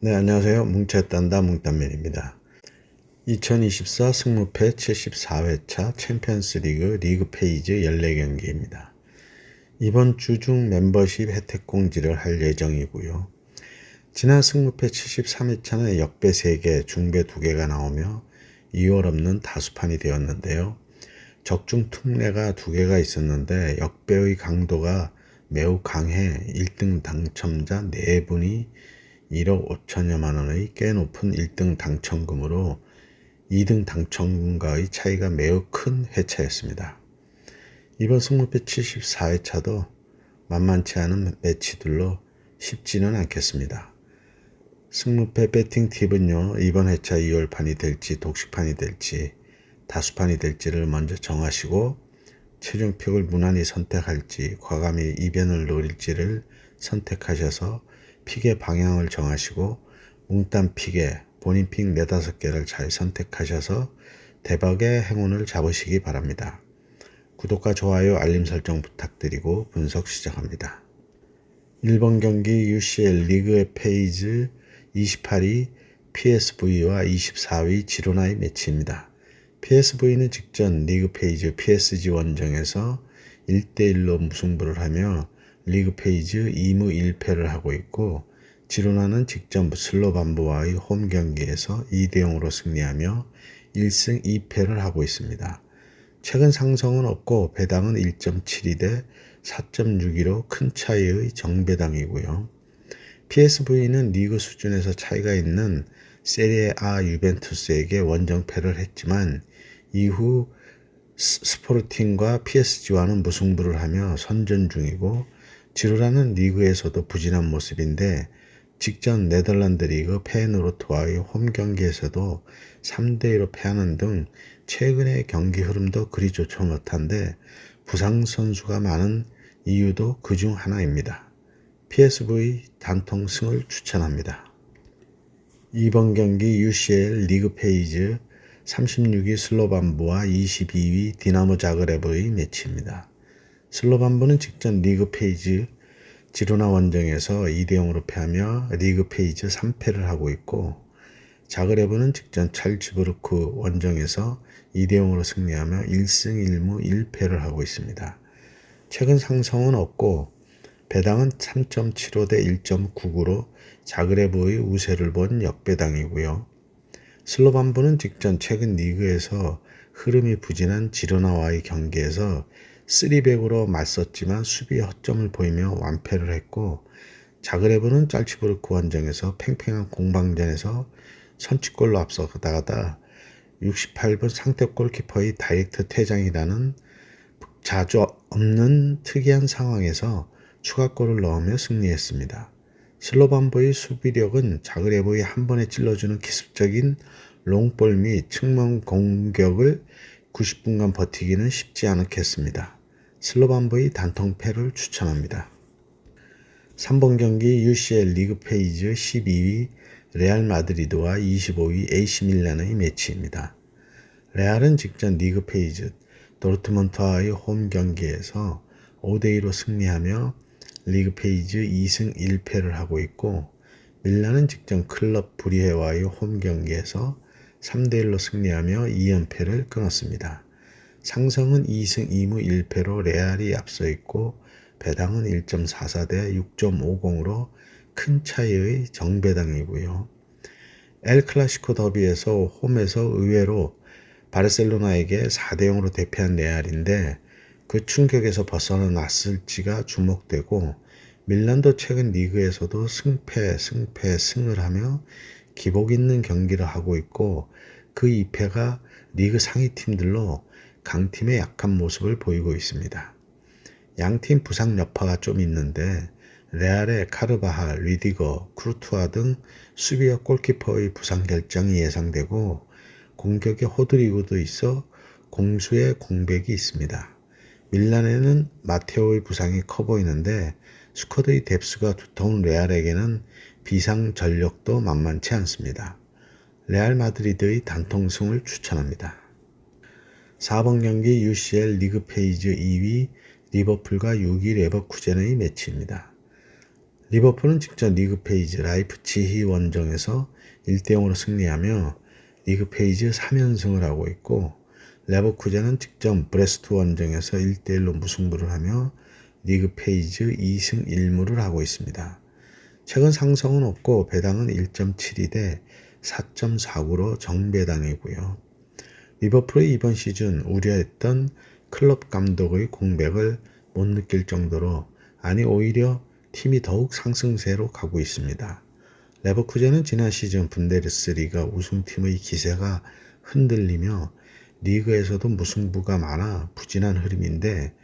네, 안녕하세요. 뭉쳤단다 뭉딴맨입니다. 2024 승무패 74회차 챔피언스리그 리그 페이지 14경기입니다. 이번 주 중 멤버십 혜택 공지를 할 예정이고요. 지난 승무패 73회차는 역배 3개, 중배 2개가 나오며 2월 없는 다수판이 되었는데요. 적중 특례가 2개가 있었는데 역배의 강도가 매우 강해 1등 당첨자 4분이 1억 5천여만 원의 꽤 높은 1등 당첨금으로 2등 당첨금과의 차이가 매우 큰 회차였습니다. 이번 승무패 74회차도 만만치 않은 매치들로 쉽지는 않겠습니다. 승무패 배팅 팁은요, 이번 회차 2월판이 될지 독식판이 될지 다수판이 될지를 먼저 정하시고 최종 픽을 무난히 선택할지 과감히 이변을 노릴지를 선택하셔서 픽의 방향을 정하시고 뭉딴 픽에 본인 픽 4, 5개를 잘 선택하셔서 대박의 행운을 잡으시기 바랍니다. 구독과 좋아요, 알림 설정 부탁드리고 분석 시작합니다. 1번 경기 UCL 리그의 페이지 28위 PSV와 24위 지로나의 매치입니다. PSV는 직전 리그 페이지 PSG 원정에서 1대1로 무승부를 하며 리그 페이지 2무 1패를 하고 있고, 지로나는 직전 슬로반보와의 홈 경기에서 2대0으로 승리하며 1승 2패를 하고 있습니다. 최근 상승은 없고 배당은 1.72대 4.62로 큰 차이의 정배당이고요. PSV는 리그 수준에서 차이가 있는 세리에-A 유벤투스에게 원정패를 했지만 이후 스포르팅과 PSG와는 무승부를 하며 선전 중이고, 지로나는 리그에서도 부진한 모습인데 직전 네덜란드 리그 페예노르트와의 홈 경기에서도 3대2로 패하는 등 최근의 경기 흐름도 그리 좋지 못한데 부상 선수가 많은 이유도 그중 하나입니다. PSV 단통 승을 추천합니다. 이번 경기 UCL 리그 페이지 36위 슬로반보와 22위 디나모 자그레브의 매치입니다. 슬로반보는 직전 리그 페이지 지로나 원정에서 2대0으로 패하며 리그 페이지 3패를 하고 있고, 자그레브는 직전 찰츠부르크 원정에서 2대0으로 승리하며 1승 1무 1패를 하고 있습니다. 최근 상승은 없고 배당은 3.75대 1.99로 자그레브의 우세를 본 역배당이고요. 슬로반보는 직전 최근 리그에서 흐름이 부진한 지로나와의 경기에서 3백으로 맞섰지만 수비 허점을 보이며 완패를 했고, 자그레브는 짤츠부르크 원정에서 팽팽한 공방전에서 선취골로 앞서가다가 68분 상대 골키퍼의 다이렉트 퇴장이라는 자주 없는 특이한 상황에서 추가골을 넣으며 승리했습니다. 슬로반보의 수비력은 자그레브의 한 번에 찔러주는 기습적인 롱볼 및 측면 공격을 90분간 버티기는 쉽지 않겠습니다. 슬로반보의 단통패를 추천합니다. 3번 경기 UCL 리그 페이지 12위 레알 마드리드와 25위 AC 밀란의 매치입니다. 레알은 직전 리그 페이지 도르트문트와의 홈 경기에서 5대2로 승리하며 리그 페이지 2승 1패를 하고 있고, 밀란은 직전 클럽 브리헤와의 홈 경기에서 3대1로 승리하며 2연패를 끊었습니다. 상승은 2승 2무 1패로 레알이 앞서 있고 배당은 1.44대 6.50으로 큰 차이의 정배당이고요. 엘 클라시코 더비에서 홈에서 의외로 바르셀로나에게 4대0으로 대패한 레알인데 그 충격에서 벗어났을지가 주목되고, 밀란도 최근 리그에서도 승을 하며 기복 있는 경기를 하고 있고, 그 2패가 리그 상위 팀들로 강팀의 약한 모습을 보이고 있습니다. 양팀 부상 여파가 좀 있는데 레알의 카르바할, 리디거, 크루투아 등 수비와 골키퍼의 부상 결정이 예상되고, 공격에 호드리고도 있어 공수의 공백이 있습니다. 밀란에는 마테오의 부상이 커 보이는데 스쿼드의 뎁스가 두터운 레알에게는 비상 전력도 만만치 않습니다. 레알 마드리드의 단통승을 추천합니다. 4번 경기 UCL 리그 페이지 2위 리버풀과 6위 레버쿠젠의 매치입니다. 리버풀은 직전 리그 페이지 라이프치히 원정에서 1대0으로 승리하며 리그 페이지 3연승을 하고 있고, 레버쿠젠은 직전 브레스트 원정에서 1대1로 무승부를 하며 리그 페이지 2승 1무를 하고 있습니다. 최근 상승은 없고 배당은 1.72대 4.49로 정배당이고요. 리버풀의 이번 시즌 우려했던 클럽 감독의 공백을 못 느낄 정도로, 아니 오히려 팀이 더욱 상승세로 가고 있습니다. 레버쿠젠은 지난 시즌 분데스리가 우승팀의 기세가 흔들리며 리그에서도 무승부가 많아 부진한 흐름인데,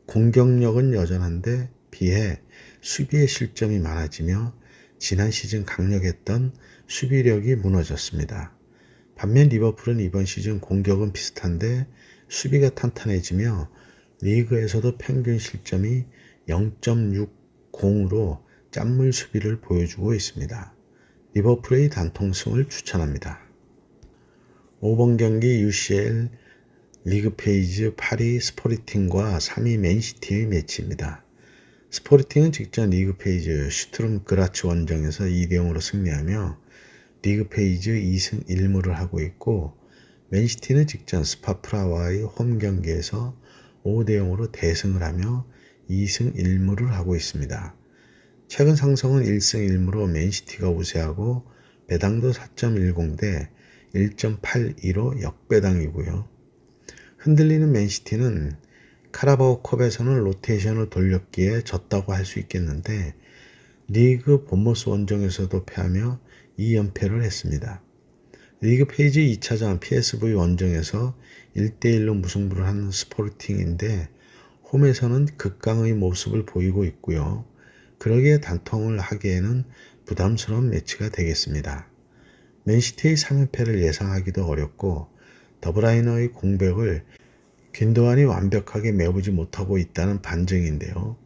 공격력은 여전한데 비해 수비의 실점이 많아지며 지난 시즌 강력했던 수비력이 무너졌습니다. 반면 리버풀은 이번 시즌 공격은 비슷한데 수비가 탄탄해지며 리그에서도 평균 실점이 0.60으로 짠물 수비를 보여주고 있습니다. 리버풀의 단통승을 추천합니다. 5번 경기 UCL 리그 페이지 8위 스포르팅과 3위 맨시티의 매치입니다. 스포르팅은 직전 리그 페이지 슈트룸 그라츠 원정에서 2대0으로 승리하며 리그 페이지 2승 1무를 하고 있고, 맨시티는 직전 스파프라와의 홈 경기에서 5대0으로 대승을 하며 2승 1무를 하고 있습니다. 최근 상승은 1승 1무로 맨시티가 우세하고 배당도 4.10대 1.82로 역배당이고요. 흔들리는 맨시티는 카라바오컵에서는 로테이션을 돌렸기에 졌다고 할 수 있겠는데, 리그 본머스 원정에서도 패하며 2연패를 했습니다. 리그 페이지 2차전 PSV 원정에서 1대1로 무승부를 한 스포르팅인데 홈에서는 극강의 모습을 보이고 있고요. 그러기에 단통을 하기에는 부담스러운 매치가 되겠습니다. 맨시티의 3연패를 예상하기도 어렵고 더브라이너의 공백을 균도안이 완벽하게 메우지 못하고 있다는 반증인데요.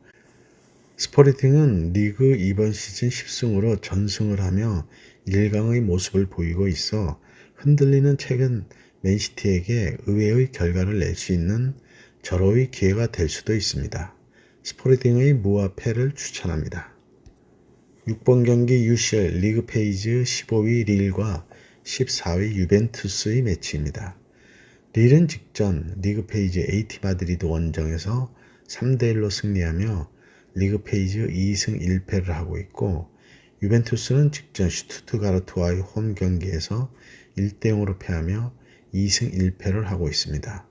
스포르팅은 리그 이번 시즌 10승으로 전승을 하며 1강의 모습을 보이고 있어 흔들리는 최근 맨시티에게 의외의 결과를 낼 수 있는 절호의 기회가 될 수도 있습니다. 스포르팅의 무와 패를 추천합니다. 6번 경기 UCL 리그 페이지 15위 릴과 14위 유벤투스의 매치입니다. 릴은 직전 리그 페이지 AT 마드리드 원정에서 3대1로 승리하며 리그 페이지 2승 1패를 하고 있고, 유벤투스는 직전 슈투트가르트와의 홈 경기에서 1대0으로 패하며 2승 1패를 하고 있습니다.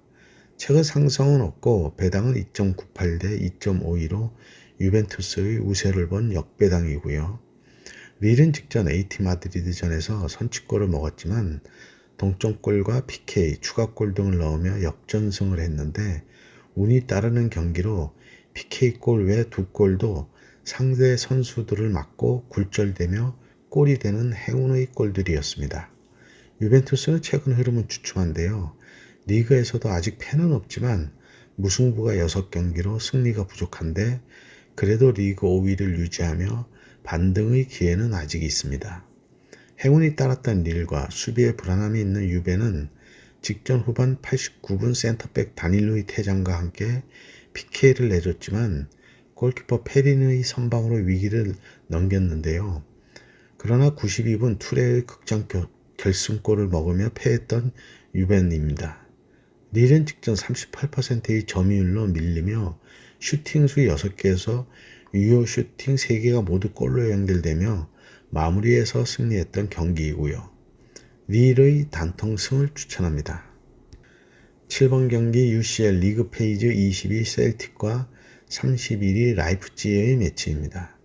최근 상승은 없고 배당은 2.98대 2.52로 유벤투스의 우세를 본 역배당이고요. 릴은 직전 AT 마드리드전에서 선취골을 먹었지만 동점골과 PK, 추가골 등을 넣으며 역전승을 했는데, 운이 따르는 경기로 PK골 외 2골도 상대 선수들을 맞고 굴절되며 골이 되는 행운의 골들이었습니다. 유벤투스는 최근 흐름은 주춤한데요. 리그에서도 아직 패는 없지만 무승부가 6경기로 승리가 부족한데 그래도 리그 5위를 유지하며 반등의 기회는 아직 있습니다. 행운이 따랐던 릴과 수비에 불안함이 있는 유벤은 직전 후반 89분 센터백 다닐로의 퇴장과 함께 PK를 내줬지만 골키퍼 페린의 선방으로 위기를 넘겼는데요. 그러나 92분 투레의 극장 결승골을 먹으며 패했던 유벤입니다. 릴은 직전 38%의 점유율로 밀리며 슈팅수 6개에서 유효 슈팅 3개가 모두 골로 연결되며 마무리해서 승리했던 경기이고요. 릴의 단통승을 추천합니다. 7번 경기 UCL 리그 페이지 22 셀틱과 31위 라이프치히의 매치입니다.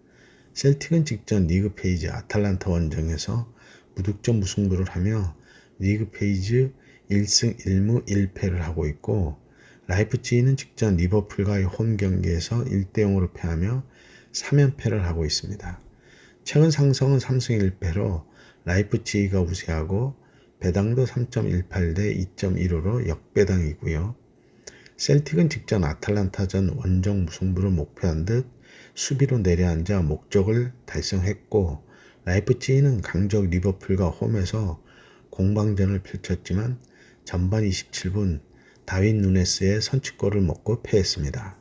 셀틱은 직전 리그 페이지 아탈란타 원정에서 무득점 무승부를 하며 리그 페이지 1승 1무 1패를 하고 있고, 라이프치히는 직전 리버풀과의 홈 경기에서 1대0으로 패하며 3연패를 하고 있습니다. 최근 상승은 3승 1패로 라이프치히가 우세하고 배당도 3.18대 2.15로 역배당이고요. 셀틱은 직전 아탈란타전 원정 무승부를 목표한 듯 수비로 내려앉아 목적을 달성했고, 라이프치히는 강적 리버풀과 홈에서 공방전을 펼쳤지만 전반 27분 다윈 누네스의 선취골을 먹고 패했습니다.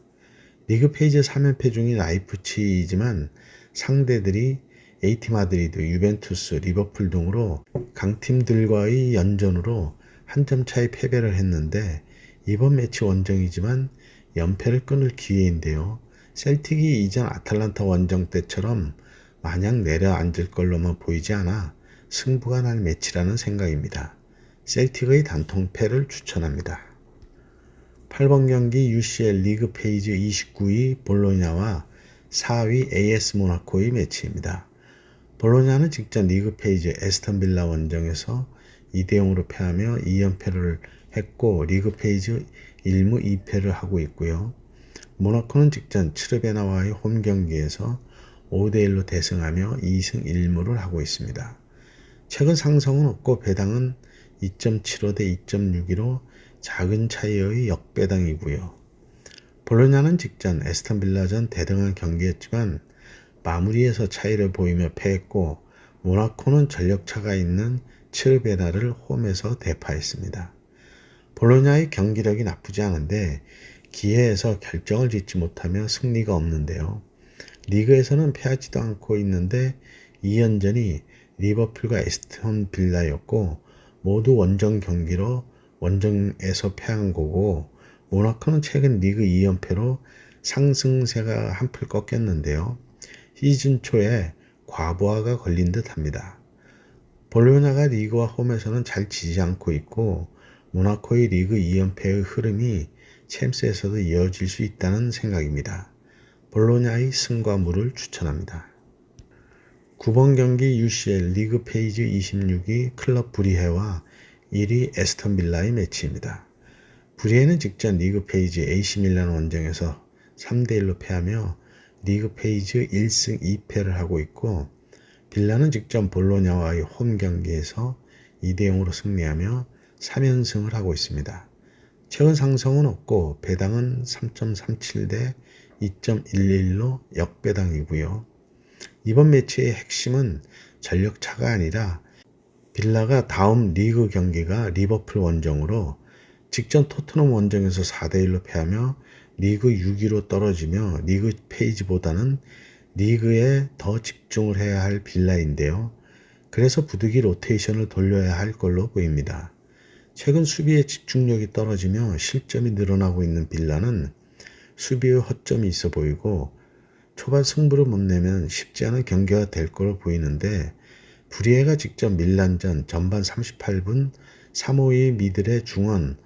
리그 페이지 3연패 중인 라이프치히지만 상대들이 AT 마드리드, 유벤투스, 리버풀 등으로 강팀들과의 연전으로 한 점 차이 패배를 했는데 이번 매치 원정이지만 연패를 끊을 기회인데요. 셀틱이 이전 아탈란타 원정 때처럼 마냥 내려앉을 걸로만 보이지 않아 승부가 날 매치라는 생각입니다. 셀틱의 단통패를 추천합니다. 8번 경기 UCL 리그 페이지 29위 볼로냐와 4위 AS 모나코의 매치입니다. 볼로냐는 직전 리그 페이지 에스턴 빌라 원정에서 2대0으로 패하며 2연패를 했고 리그 페이지 1무 2패를 하고 있고요. 모나코는 직전 츠르베나와의 홈 경기에서 5대1로 대승하며 2승 1무를 하고 있습니다. 최근 상승은 없고 배당은 2.75 대 2.62로 작은 차이의 역배당이고요. 볼로냐는 직전 에스턴 빌라전 대등한 경기였지만 마무리에서 차이를 보이며 패했고 모나코는 전력차가 있는 츠르베나를 홈에서 대파했습니다. 볼로냐의 경기력이 나쁘지 않은데 기회에서 결정을 짓지 못하며 승리가 없는데요. 리그에서는 패하지도 않고 있는데 2연전이 리버풀과 에스턴 빌라였고 모두 원정 경기로 원정에서 패한 거고 모나코는 최근 리그 2연패로 상승세가 한풀 꺾였는데요. 시즌 초에 과부하가 걸린 듯 합니다. 볼로냐가 리그와 홈에서는 잘 지지 않고 있고 모나코의 리그 2연패의 흐름이 챔스에서도 이어질 수 있다는 생각입니다. 볼로냐의 승과 무를 추천합니다. 9번 경기 UCL 리그 페이지 26위 클럽 브리헤와 1위 에스턴 빌라의 매치입니다. 브리헤는 직전 리그 페이지 AC 밀란 원정에서 3대1로 패하며 리그 페이지 1승 2패를 하고 있고 빌라는 직전 볼로냐와의 홈 경기에서 2대0으로 승리하며 3연승을 하고 있습니다. 최근 상승은 없고 배당은 3.37 대 2.11로 역배당이고요. 이번 매치의 핵심은 전력차가 아니라 빌라가 다음 리그 경기가 리버풀 원정으로 직전 토트넘 원정에서 4대1로 패하며 리그 6위로 떨어지며 리그 페이지보다는 리그에 더 집중을 해야 할 빌라인데요. 그래서 부득이 로테이션을 돌려야 할 걸로 보입니다. 최근 수비의 집중력이 떨어지며 실점이 늘어나고 있는 빌라는 수비의 허점이 있어 보이고 초반 승부를 못 내면 쉽지 않은 경기가 될 걸로 보이는데 브리헤가 직접 밀란전 전반 38분 3-5위 미들의 중원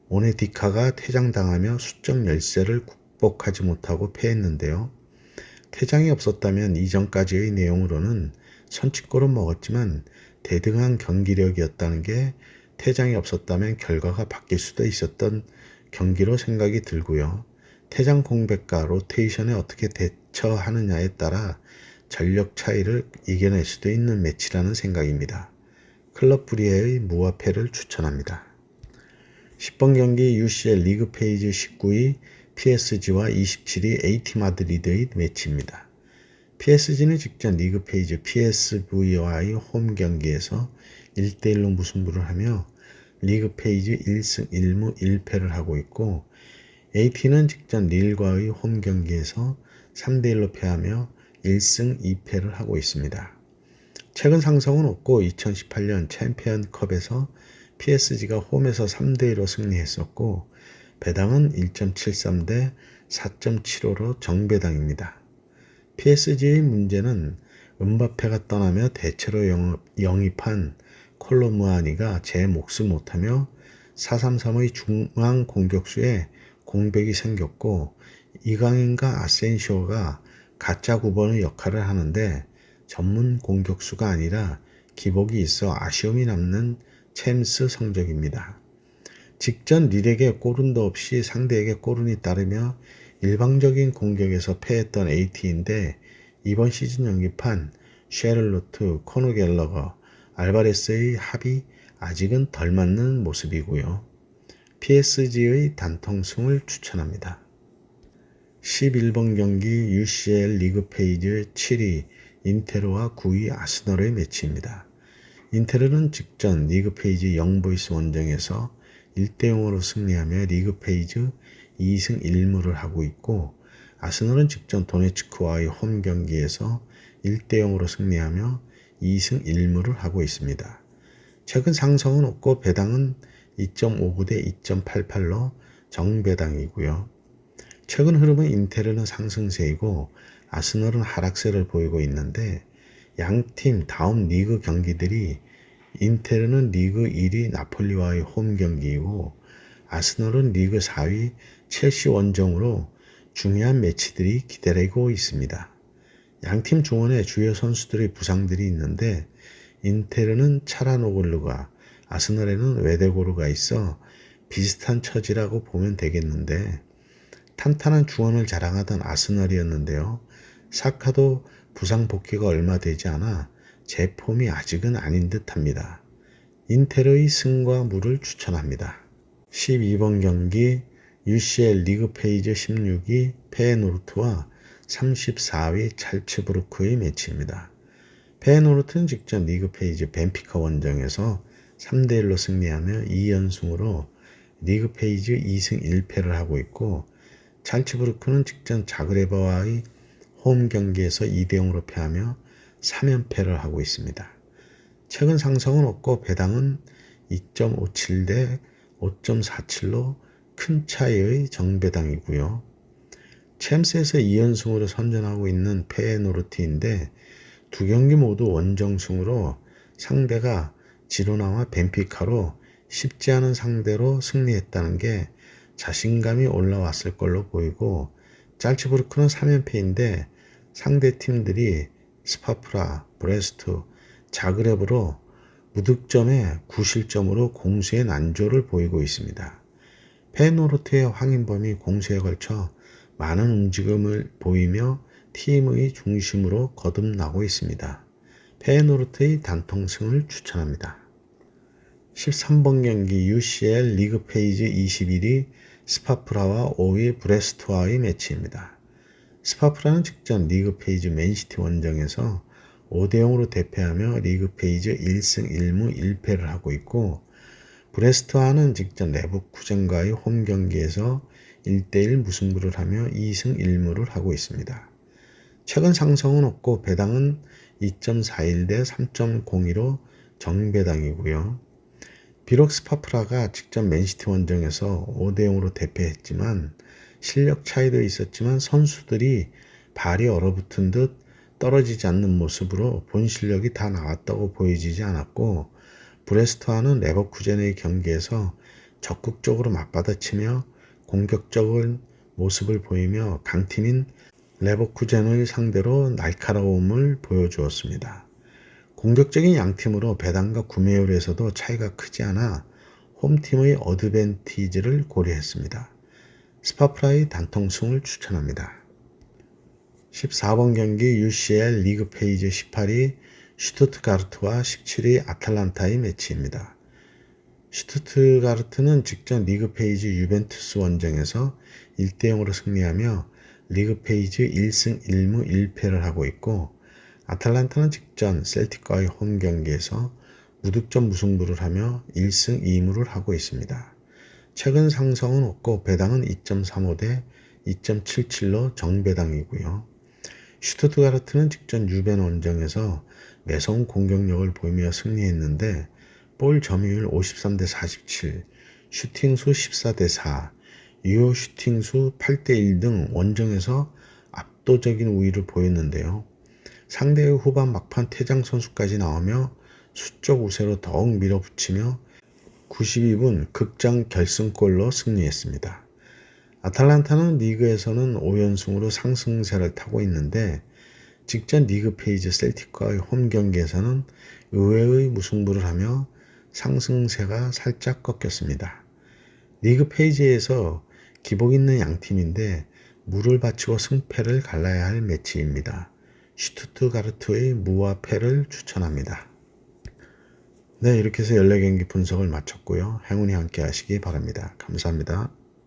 오네디카가 퇴장당하며 수적 열세를 극복하지 못하고 패했는데요. 퇴장이 없었다면 이전까지의 내용으로는 선취골은 먹었지만 대등한 경기력이었다는 게 퇴장이 없었다면 결과가 바뀔 수도 있었던 경기로 생각이 들고요. 퇴장 공백과 로테이션에 어떻게 대처하느냐에 따라 전력 차이를 이겨낼 수도 있는 매치라는 생각입니다. 클럽 브리헤의 무화패를 추천합니다. 10번 경기 UCL 리그 페이지 19위 PSG와 27위 AT 마드리드의 매치입니다. PSG는 직전 리그 페이지 PSV와의 홈 경기에서 1대1로 무승부를 하며 리그 페이지 1승 1무 1패를 하고 있고 AT는 직전 릴과의 홈 경기에서 3대1로 패하며 1승 2패를 하고 있습니다. 최근 상승은 없고 2018년 챔피언컵에서 PSG가 홈에서 3대1로 승리했었고 배당은 1.73 대 4.75로 정배당입니다. PSG의 문제는 음바페가 떠나며 대체로 영입한 콜로무아니가 제 몫을 못하며 4-3-3의 중앙 공격수에 공백이 생겼고 이강인과 아센시오가 가짜 9번의 역할을 하는데 전문 공격수가 아니라 기복이 있어 아쉬움이 남는 챔스 성적입니다. 직전 릴에게 골운도 없이 상대에게 골운이 따르며 일방적인 공격에서 패했던 AT인데 이번 시즌 영입한 셰를로트, 코너 갤러거, 알바레스의 합이 아직은 덜 맞는 모습이고요. PSG의 단통승을 추천합니다. 11번 경기 UCL 리그 페이지 7위 인테르와 9위 아스널의 매치입니다. 인테르는 직전 리그 페이지 영보이스 원정에서 1대0으로 승리하며 리그 페이지 2승 1무를 하고 있고 아스널은 직전 도네츠크와의 홈 경기에서 1대0으로 승리하며 2승 1무를 하고 있습니다. 최근 상승은 없고 배당은 2.59 대 2.88로 정배당이고요. 최근 흐름은 인테르는 상승세이고 아스널은 하락세를 보이고 있는데 양팀 다음 리그 경기들이 인테르는 리그 1위 나폴리와의 홈 경기이고 아스널은 리그 4위 첼시 원정으로 중요한 매치들이 기다리고 있습니다. 양팀 중원에 주요 선수들의 부상들이 있는데 인테르는 차라노글루가 아스널에는 웨데고르가 있어 비슷한 처지라고 보면 되겠는데 탄탄한 중원을 자랑하던 아스널이었는데요. 사카도 부상 복귀가 얼마 되지 않아 제 폼이 아직은 아닌 듯합니다. 인테르의 승과 무를 추천합니다. 12번 경기 UCL 리그 페이지 16위 페예노르트와 34위 찰츠부르크의 매치입니다. 페예노르트는 직전 리그 페이지 벤피카 원정에서 3대1로 승리하며 2연승으로 리그 페이지 2승 1패를 하고 있고 찰츠부르크는 직전 자그레바와의 홈 경기에서 2대0으로 패하며 3연패를 하고 있습니다. 최근 상승은 없고 배당은 2.57 대 5.47로 큰 차이의 정배당이고요. 챔스에서 2연승으로 선전하고 있는 페예노르트인데 두 경기 모두 원정승으로 상대가 지로나와 벤피카로 쉽지 않은 상대로 승리했다는 게 자신감이 올라왔을 걸로 보이고 짤츠부르크는 3연패인데 상대 팀들이 스파프라, 브레스트, 자그레브로 무득점에 9실점으로 공수의 난조를 보이고 있습니다. 페예노르트의 황인범이 공수에 걸쳐 많은 움직임을 보이며 팀의 중심으로 거듭나고 있습니다. 페예노르트의 단통승을 추천합니다. 13번 경기 UCL 리그 페이지 21위 스파프라와 5위 브레스트와의 매치입니다. 스파프라는 직전 리그 페이지 맨시티 원정에서 5대0으로 대패하며 리그 페이지 1승 1무 1패를 하고 있고 브레스트와는 직전 레버쿠젠과의 홈 경기에서 1대1 무승부를 하며 2승 1무를 하고 있습니다. 최근 상승은 없고 배당은 2.41 대 3.02로 정배당이고요. 비록 스파프라가 직전 맨시티 원정에서 5대0으로 대패했지만 실력 차이도 있었지만 선수들이 발이 얼어붙은 듯 떨어지지 않는 모습으로 본 실력이 다 나왔다고 보여지지 않았고 브레스트와는 레버쿠젠의 경기에서 적극적으로 맞받아치며 공격적인 모습을 보이며 강팀인 레버쿠젠을 상대로 날카로움을 보여주었습니다. 공격적인 양팀으로 배당과 구매율에서도 차이가 크지 않아 홈팀의 어드밴티지를 고려했습니다. 스파프라의 단통승을 추천합니다. 14번 경기 UCL 리그 페이지 18위 슈투트가르트와 17위 아탈란타의 매치입니다. 슈투트가르트는 직전 리그 페이지 유벤투스 원정에서 1대0으로 승리하며 리그 페이지 1승 1무 1패를 하고 있고 아탈란타는 직전 셀틱과의 홈 경기에서 무득점 무승부를 하며 1승 2무를 하고 있습니다. 최근 상승은 없고 배당은 2.35 대 2.77로 정배당이고요. 슈투트가르트는 직전 유벤 원정에서 매서운 공격력을 보이며 승리했는데 볼 점유율 53 대 47, 슈팅수 14 대 4, 유효 슈팅수 8 대 1 등 원정에서 압도적인 우위를 보였는데요. 상대의 후반 막판 퇴장 선수까지 나오며 수적 우세로 더욱 밀어붙이며 92분 극장 결승골로 승리했습니다. 아탈란타는 리그에서는 5연승으로 상승세를 타고 있는데 직전 리그 페이지 셀틱과의 홈 경기에서는 의외의 무승부를 하며 상승세가 살짝 꺾였습니다. 리그 페이지에서 기복 있는 양팀인데 무를 바치고 승패를 갈라야 할 매치입니다. 슈투트가르트의 무와 패를 추천합니다. 네, 이렇게 해서 14경기 분석을 마쳤고요. 행운이 함께 하시기 바랍니다. 감사합니다.